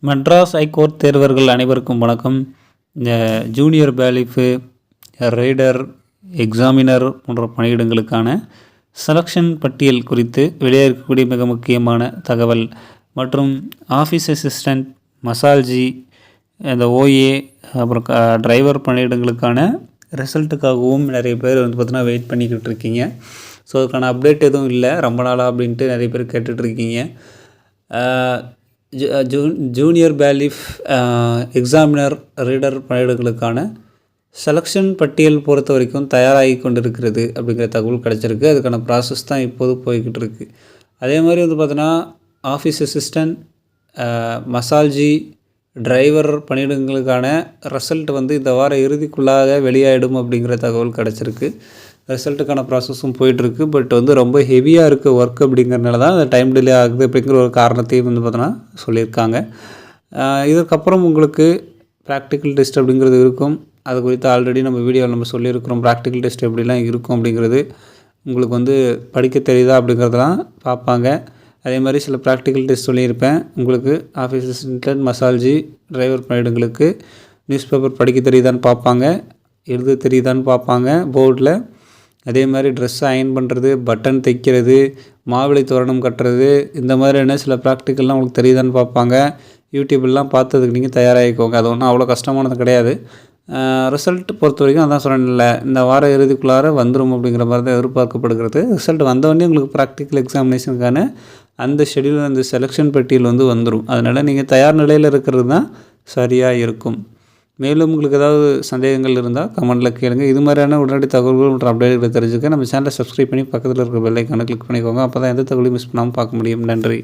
Madras high court தேர்வர்கள் அனைவருக்கும் வணக்கம். இந்த ஜூனியர் பேலிஃபு, ரீடர், எக்ஸாமினர் போன்ற பணியிடங்களுக்கான செலெக்ஷன் பட்டியல் குறித்து வெளியே இருக்கக்கூடிய மிக முக்கியமான தகவல் மற்றும் ஆஃபீஸ் அசிஸ்டண்ட், மசால்ஜி, இந்த ஓஏ, அப்புறம் டிரைவர் பணியிடங்களுக்கான ரிசல்ட்டுக்காகவும் நிறைய பேர் பார்த்திங்கன்னா வெயிட் பண்ணிக்கிட்டு இருக்கீங்க. ஸோ அதுக்கான அப்டேட் எதுவும் இல்லை ரொம்ப நாளாக அப்படின்ட்டு நிறைய பேர் கேட்டுட்ருக்கீங்க. ஜூனியர் பேலிஃப், எக்ஸாமினர், ரீடர் பணியிடங்களுக்கான செலெக்ஷன் பட்டியல் பொறுத்த வரைக்கும் தயாராகி கொண்டிருக்கிறது அப்படிங்கிற தகவல் கிடச்சிருக்கு. அதுக்கான ப்ராசஸ் தான் இப்போது போய்கிட்டு இருக்குது. அதே மாதிரி பார்த்தோன்னா ஆஃபீஸ் அசிஸ்டண்ட், மசால்ஜி, டிரைவர் பணியிடங்களுக்கான ரிசல்ட் இந்த வார இறுதிக்குள்ளாக வெளியாகிடும் அப்படிங்கிற தகவல் கிடச்சிருக்கு. ரிசல்ட்டுக்கான ப்ராசஸும் போயிட்டுருக்கு. பட் ரொம்ப ஹெவியாக இருக்குது ஒர்க் அப்படிங்கிறனால தான் அந்த டைம் டிலே ஆகுது அப்படிங்கிற ஒரு காரணத்தையும் பார்த்தோன்னா சொல்லியிருக்காங்க. இதுக்கப்புறம் உங்களுக்கு ப்ராக்டிக்கல் டெஸ்ட் அப்படிங்கிறது இருக்கும். அது குறித்து ஆல்ரெடி நம்ம வீடியோவில் நம்ம சொல்லியிருக்கிறோம். ப்ராக்டிக்கல் டெஸ்ட் எப்படிலாம் இருக்கும் அப்படிங்கிறது உங்களுக்கு படிக்க தெரியுதா அப்படிங்கிறதெல்லாம் பார்ப்பாங்க. அதே மாதிரி சில ப்ராக்டிக்கல் டெஸ்ட் சொல்லியிருப்பேன். உங்களுக்கு ஆஃபீஸ் அசிஸ்டன்ட், மசால்ஜி, டிரைவர் பணியிடங்களுக்கு நியூஸ் பேப்பர் படிக்க தெரியுதான்னு பார்ப்பாங்க, எழுத தெரியுதான்னு பார்ப்பாங்க போர்டில். அதே மாதிரி ட்ரெஸ் அயன் பண்ணுறது, பட்டன் தைக்கிறது, மாவிளை தோரணம் கட்டுறது, இந்த மாதிரியான சில ப்ராக்டிக்கல்லாம் உங்களுக்கு தெரியுதான்னு பார்ப்பாங்க. யூடியூப்லாம் பார்த்ததுக்கு நீங்கள் தயாராகிக்கோங்க. அது ஒன்றும் அவ்வளோ கஷ்டமானது கிடையாது. ரிசல்ட் பொறுத்த வரைக்கும் அதான் சொன்னேன்ல, இந்த வார இறுதிக்குள்ளார வந்துடும் அப்படிங்கிற மாதிரி தான் எதிர்பார்க்கப்படுகிறது. ரிசல்ட் வந்தவொடனே உங்களுக்கு ப்ராக்டிக்கல் எக்ஸாமினேஷனுக்கான அந்த ஷெடியூல், அந்த செலெக்ஷன் பட்டியல் வந்துடும். அதனால் நீங்கள் தயார் நிலையில் இருக்கிறது தான் சரியாக இருக்கும். மேலும் உங்களுக்கு ஏதாவது சந்தேகங்கள் இருந்தால் கமெண்ட்டில் கேளுங்க. இது மாதிரியான உடனடி தகவல்கள் மற்றும் அப்டேட்களை தெரிஞ்சுக்க நம்ம சேனலை சப்ஸ்கிரைப் பண்ணி பக்கத்தில் இருக்கிற பெல் ஐக்கானை கிளிக் பண்ணிக்கோங்க. அப்போ தான் எந்த தகவலையும் மிஸ் பண்ணாமல் பார்க்க முடியும். நன்றி.